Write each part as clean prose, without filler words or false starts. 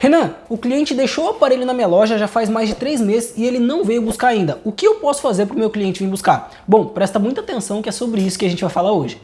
Renan, o cliente deixou o aparelho na minha loja já faz mais de 3 meses e ele não veio buscar ainda. O que eu posso fazer para o meu cliente vir buscar? Bom, presta muita atenção que é sobre isso que a gente vai falar hoje.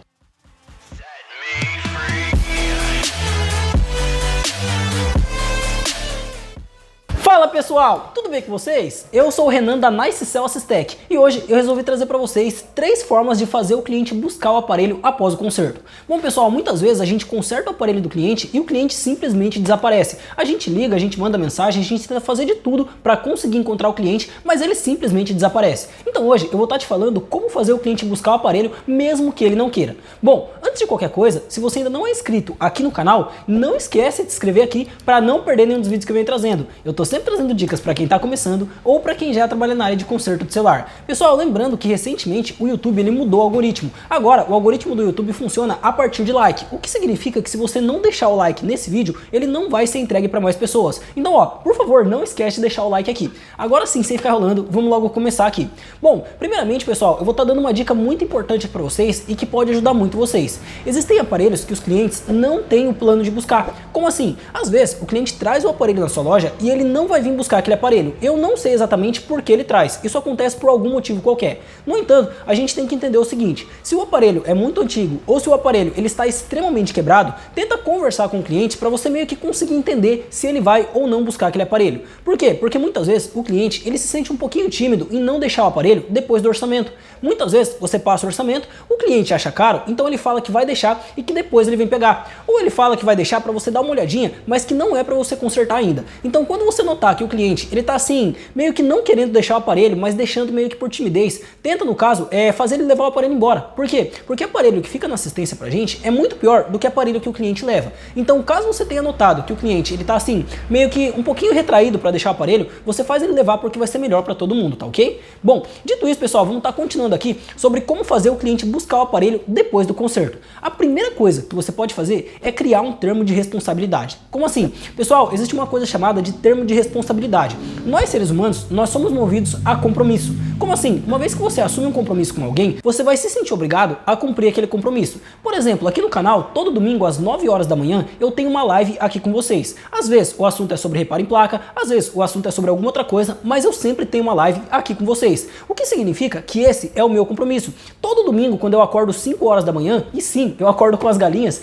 Fala pessoal, tudo bem com vocês? Eu sou o Renan da NiceCell Assistec e hoje eu resolvi trazer para vocês 3 formas de fazer o cliente buscar o aparelho após o conserto. Bom pessoal, muitas vezes a gente conserta o aparelho do cliente e o cliente simplesmente desaparece. A gente liga, a gente manda mensagem, a gente tenta fazer de tudo para conseguir encontrar o cliente, mas ele simplesmente desaparece. Então hoje eu vou estar te falando como fazer o cliente buscar o aparelho mesmo que ele não queira. Bom, antes de qualquer coisa, se você ainda não é inscrito aqui no canal, não esquece de se inscrever aqui para não perder nenhum dos vídeos que eu venho trazendo. Eu tô sempre trazendo dicas para quem está começando ou para quem já trabalha na área de conserto de celular. Pessoal, lembrando que recentemente o YouTube ele mudou o algoritmo. Agora, o algoritmo do YouTube funciona a partir de like, o que significa que se você não deixar o like nesse vídeo, ele não vai ser entregue para mais pessoas. Então, ó, por favor, não esquece de deixar o like aqui. Agora sim, sem ficar rolando, vamos logo começar aqui. Bom, primeiramente, pessoal, eu vou estar dando uma dica muito importante para vocês e que pode ajudar muito vocês. Existem aparelhos que os clientes não têm o plano de buscar. Como assim? Às vezes, o cliente traz o aparelho na sua loja e ele não vai vir buscar aquele aparelho. Eu não sei exatamente por que ele traz. Isso acontece por algum motivo qualquer. No entanto, a gente tem que entender o seguinte: se o aparelho é muito antigo ou se o aparelho ele está extremamente quebrado, tenta conversar com o cliente para você meio que conseguir entender se ele vai ou não buscar aquele aparelho. Por quê? Porque muitas vezes o cliente ele se sente um pouquinho tímido em não deixar o aparelho depois do orçamento. Muitas vezes você passa o orçamento, o cliente acha caro, então ele fala que vai deixar e que depois ele vem pegar. Ou ele fala que vai deixar para você dar uma olhadinha, mas que não é para você consertar ainda. Então quando você notar que o cliente ele tá assim, meio que não querendo deixar o aparelho, mas deixando meio que por timidez, tenta no caso fazer ele levar o aparelho embora. Por quê? Porque aparelho que fica na assistência pra gente é muito pior do que aparelho que o cliente leva. Então caso você tenha notado que o cliente ele tá assim, meio que um pouquinho retraído para deixar o aparelho, você faz ele levar porque vai ser melhor para todo mundo, tá ok? Bom, dito isso pessoal, vamos estar continuando aqui sobre como fazer o cliente buscar o aparelho depois do conserto. A primeira coisa que você pode fazer é criar um termo de responsabilidade. Como assim? Pessoal, existe uma coisa chamada de termo de responsabilidade. Nós seres humanos, nós somos movidos a compromisso. Como assim? Uma vez que você assume um compromisso com alguém, você vai se sentir obrigado a cumprir aquele compromisso. Por exemplo, aqui no canal, todo domingo às 9 horas da manhã, eu tenho uma live aqui com vocês. Às vezes o assunto é sobre reparo em placa, às vezes o assunto é sobre alguma outra coisa, mas eu sempre tenho uma live aqui com vocês. O que significa que esse é o meu compromisso. Todo domingo, quando eu acordo 5 horas da manhã, e sim, eu acordo com as galinhas.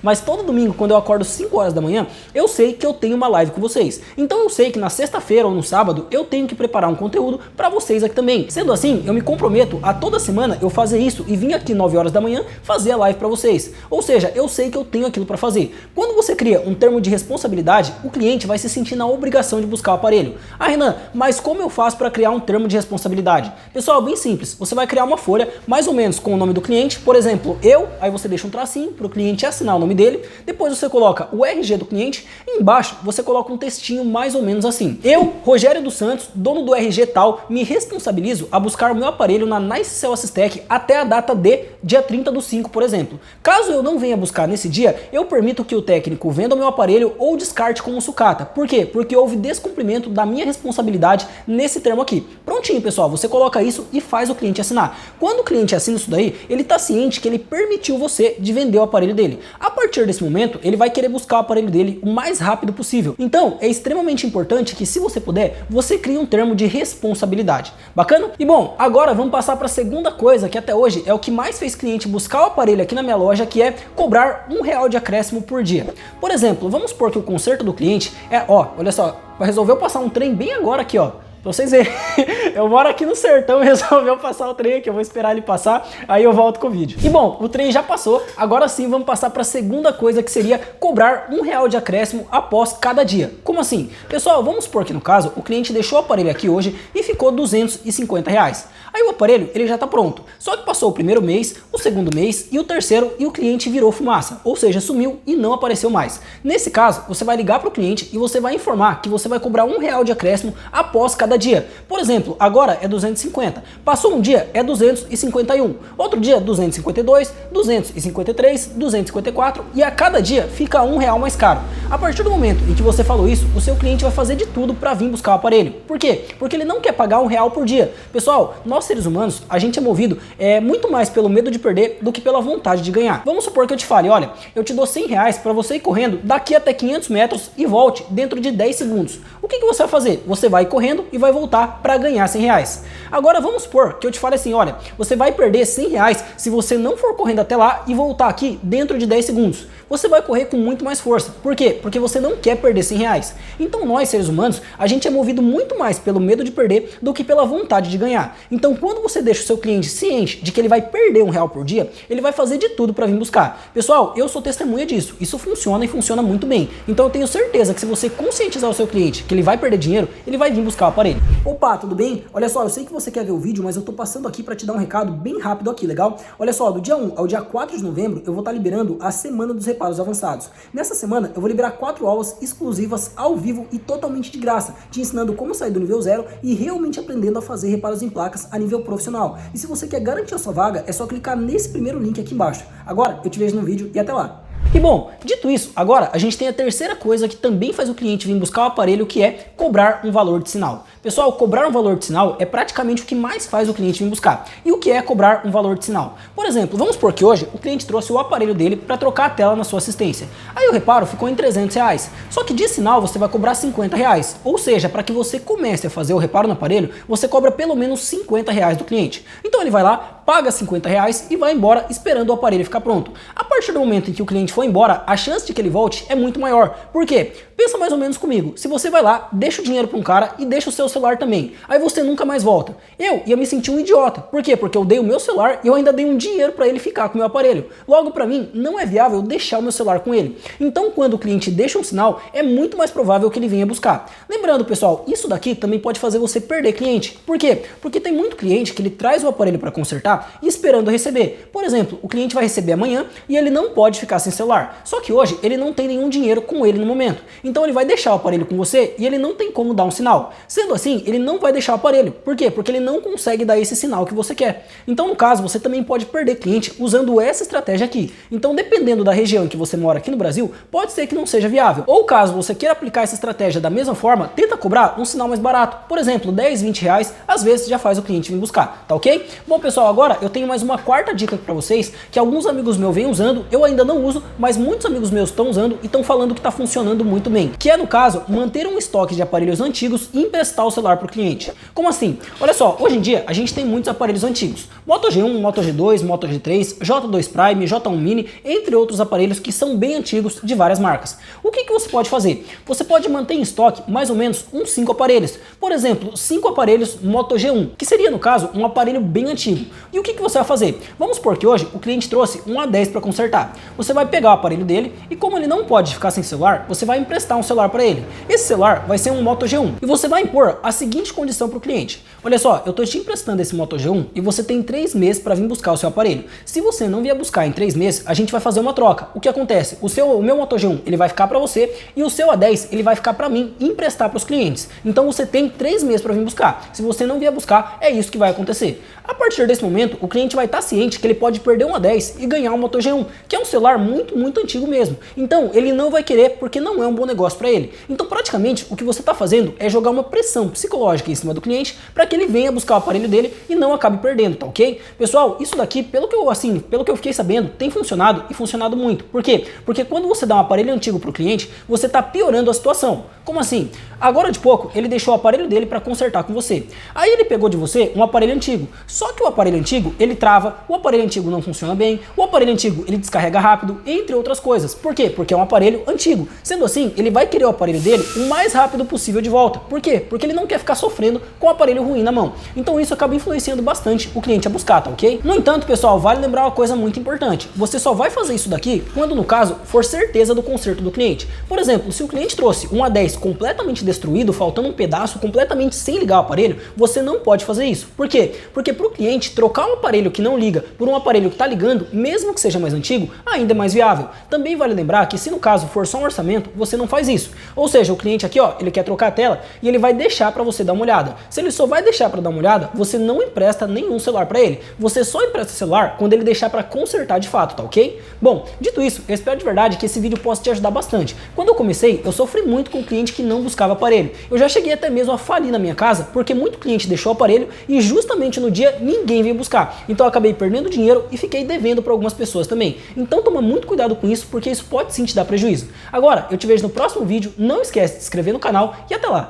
Mas todo domingo, quando eu acordo 5 horas da manhã, eu sei que eu tenho uma live com vocês. Então eu sei que na sexta-feira ou no sábado eu tenho que preparar um conteúdo para vocês aqui também. Sendo assim, eu me comprometo a toda semana eu fazer isso e vir aqui 9 horas da manhã fazer a live para vocês. Ou seja, eu sei que eu tenho aquilo para fazer. Quando você cria um termo de responsabilidade, o cliente vai se sentir na obrigação de buscar o aparelho. Ah, Renan, mas como eu faço para criar um termo de responsabilidade? Pessoal, bem simples. Você vai criar uma folha mais ou menos com o nome do cliente. Por exemplo, aí você deixa um tracinho para o cliente assinar o nome dele, depois você coloca o RG do cliente e embaixo você coloca um textinho mais ou menos assim: eu, Rogério dos Santos, dono do RG tal, me responsabilizo a buscar o meu aparelho na NiceCell Assistec até a data de dia 30/5, por exemplo. Caso eu não venha buscar nesse dia, eu permito que o técnico venda o meu aparelho ou descarte como sucata. Por quê? Porque houve descumprimento da minha responsabilidade nesse termo aqui. Prontinho, pessoal, você coloca isso e faz o cliente assinar. Quando o cliente assina isso daí, ele está ciente que ele permitiu você de vender o aparelho dele. A partir desse momento, ele vai querer buscar o aparelho dele o mais rápido possível. Então, é extremamente importante que, se você puder, você crie um termo de responsabilidade. Bacana? E bom, agora vamos passar para a segunda coisa, que até hoje é o que mais fez cliente buscar o aparelho aqui na minha loja, que é cobrar R$1 de acréscimo por dia. Por exemplo, vamos supor que o conserto do cliente é, olha só, resolveu passar um trem bem agora aqui, pra vocês verem, eu moro aqui no sertão e resolveu passar o trem aqui, eu vou esperar ele passar, aí eu volto com o vídeo. E bom, o trem já passou, agora sim vamos passar para a segunda coisa, que seria cobrar R$1 de acréscimo após cada dia. Como assim? Pessoal, vamos supor que no caso, o cliente deixou o aparelho aqui hoje e ficou R$250. Aí o aparelho, ele já está pronto, só que passou o primeiro mês, o segundo mês e o terceiro e o cliente virou fumaça, ou seja, sumiu e não apareceu mais. Nesse caso, você vai ligar para o cliente e você vai informar que você vai cobrar R$1 de acréscimo após cada dia. Por exemplo, agora é 250. Passou um dia, é 251. Outro dia, 252, 253, 254 e a cada dia fica R$1 mais caro. A partir do momento em que você falou isso, o seu cliente vai fazer de tudo para vir buscar o aparelho. Por quê? Porque ele não quer pagar R$1 por dia. Pessoal, nós seres humanos, a gente é movido muito mais pelo medo de perder do que pela vontade de ganhar. Vamos supor que eu te fale, olha, eu te dou R$100 para você ir correndo daqui até 500 metros e volte dentro de 10 segundos. O que você vai fazer? Você vai correndo e vai voltar para ganhar R$100. Agora vamos supor que eu te fale assim, olha, você vai perder R$100 se você não for correndo até lá e voltar aqui dentro de 10 segundos. Você vai correr com muito mais força. Por quê? Porque você não quer perder R$100. Então nós, seres humanos, a gente é movido muito mais pelo medo de perder do que pela vontade de ganhar. Então quando você deixa o seu cliente ciente de que ele vai perder R$1 por dia, ele vai fazer de tudo para vir buscar. Pessoal, eu sou testemunha disso. Isso funciona e funciona muito bem. Então eu tenho certeza que se você conscientizar o seu cliente que ele vai perder dinheiro, ele vai vir buscar o aparelho. Opa, tudo bem? Olha só, eu sei que você quer ver o vídeo, mas eu tô passando aqui para te dar um recado bem rápido aqui, legal? Olha só, do dia 1 ao dia 4 de novembro, eu vou estar liberando a Semana dos Reparos Avançados. Nessa semana, eu vou liberar 4 aulas exclusivas ao vivo e totalmente de graça, te ensinando como sair do nível 0 e realmente aprendendo a fazer reparos em placas a nível profissional. E se você quer garantir a sua vaga, é só clicar nesse primeiro link aqui embaixo. Agora, eu te vejo no vídeo e até lá. E bom, dito isso, agora a gente tem a terceira coisa que também faz o cliente vir buscar o aparelho, que é cobrar um valor de sinal. Pessoal, cobrar um valor de sinal é praticamente o que mais faz o cliente vir buscar. E o que é cobrar um valor de sinal? Por exemplo, vamos supor que hoje o cliente trouxe o aparelho dele para trocar a tela na sua assistência. Aí o reparo ficou em R$300. Só que de sinal você vai cobrar R$50. Ou seja, para que você comece a fazer o reparo no aparelho, você cobra pelo menos R$50 do cliente. Então ele vai lá, paga R$50 e vai embora esperando o aparelho ficar pronto. A partir do momento em que o cliente for embora, a chance de que ele volte é muito maior. Por quê? Pensa mais ou menos comigo. Se você vai lá, deixa o dinheiro para um cara e deixa o seu celular também, aí você nunca mais volta. Eu ia me sentir um idiota. Por quê? Porque eu dei o meu celular e eu ainda dei um dinheiro para ele ficar com o meu aparelho. Logo, para mim, não é viável deixar o meu celular com ele. Então, quando o cliente deixa um sinal, é muito mais provável que ele venha buscar. Lembrando, pessoal, isso daqui também pode fazer você perder cliente. Por quê? Porque tem muito cliente que ele traz o aparelho para consertar e esperando receber. Por exemplo, o cliente vai receber amanhã e ele não pode ficar sem celular. Só que hoje ele não tem nenhum dinheiro com ele no momento. Então ele vai deixar o aparelho com você e ele não tem como dar um sinal. Sendo assim, ele não vai deixar o aparelho. Por quê? Porque ele não consegue dar esse sinal que você quer. Então, no caso, você também pode perder cliente usando essa estratégia aqui. Então, dependendo da região em que você mora aqui no Brasil, pode ser que não seja viável. Ou caso você queira aplicar essa estratégia da mesma forma, tenta cobrar um sinal mais barato. Por exemplo, 10, 20 reais, às vezes já faz o cliente vir buscar, tá ok? Bom, pessoal, agora eu tenho mais uma quarta dica para vocês, que alguns amigos meus vêm usando, eu ainda não uso, mas muitos amigos meus estão usando e estão falando que está funcionando muito bem. Que é, no caso, manter um estoque de aparelhos antigos e emprestar o celular para o cliente. Como assim? Olha só, hoje em dia a gente tem muitos aparelhos antigos. Moto G1, Moto G2, Moto G3, J2 Prime, J1 Mini, entre outros aparelhos que são bem antigos de várias marcas. O que você pode fazer? Você pode manter em estoque mais ou menos uns 5 aparelhos. Por exemplo, 5 aparelhos Moto G1, que seria, no caso, um aparelho bem antigo. E o que você vai fazer? Vamos supor que hoje o cliente trouxe um A10 para consertar. Você vai pegar o aparelho dele e, como ele não pode ficar sem celular, você vai emprestar um celular para ele. Esse celular vai ser um Moto G1 e você vai impor a seguinte condição para o cliente: olha só, eu estou te emprestando esse Moto G1 e você tem 3 meses para vir buscar o seu aparelho. Se você não vier buscar em 3 meses, a gente vai fazer uma troca. O que acontece? O meu Moto G1 ele vai ficar para você e o seu A10 ele vai ficar para mim e emprestar para os clientes. Então você tem 3 meses para vir buscar. Se você não vier buscar, é isso que vai acontecer. A partir desse momento, o cliente vai estar ciente que ele pode perder um A10 e ganhar um Moto G1, que é um celular muito antigo mesmo. Então ele não vai querer, porque não é um bom negócio para ele. Então praticamente o que você está fazendo é jogar uma pressão psicológica em cima do cliente para que ele venha buscar o aparelho dele e não acabe perdendo, tá ok? Pessoal, isso daqui, pelo que eu fiquei sabendo, tem funcionado e funcionado muito. Por quê? Porque quando você dá um aparelho antigo para o cliente, você está piorando a situação. Como assim? Agora de pouco, ele deixou o aparelho dele para consertar com você. Aí ele pegou de você um aparelho antigo. Só que o aparelho antigo, ele trava, o aparelho antigo não funciona bem, o aparelho antigo, ele descarrega rápido, entre outras coisas. Por quê? Porque é um aparelho antigo. Sendo assim, ele vai querer o aparelho dele o mais rápido possível de volta. Por quê? Porque ele não quer ficar sofrendo com o aparelho ruim na mão. Então isso acaba influenciando bastante o cliente a buscar, tá ok? No entanto, pessoal, vale lembrar uma coisa muito importante. Você só vai fazer isso daqui quando, no caso, for certeza do conserto do cliente. Por exemplo, se o cliente trouxe um A10 completamente destruído, faltando um pedaço, completamente sem ligar o aparelho, você não pode fazer isso. Por quê? Porque para o cliente trocar trocar um aparelho que não liga por um aparelho que está ligando, mesmo que seja mais antigo, ainda é mais viável. Também vale lembrar que se no caso for só um orçamento, você não faz isso. Ou seja, o cliente aqui, ó, ele quer trocar a tela e ele vai deixar para você dar uma olhada. Se ele só vai deixar para dar uma olhada, você não empresta nenhum celular para ele. Você só empresta o celular quando ele deixar para consertar de fato, tá ok? Bom, dito isso, eu espero de verdade que esse vídeo possa te ajudar bastante. Quando eu comecei, eu sofri muito com o cliente que não buscava aparelho. Eu já cheguei até mesmo a falir na minha casa, porque muito cliente deixou o aparelho e justamente no dia ninguém veio buscar. Então eu acabei perdendo dinheiro e fiquei devendo para algumas pessoas também. Então toma muito cuidado com isso, porque isso pode sim te dar prejuízo. Agora, eu te vejo no próximo vídeo, não esquece de se inscrever no canal e até lá!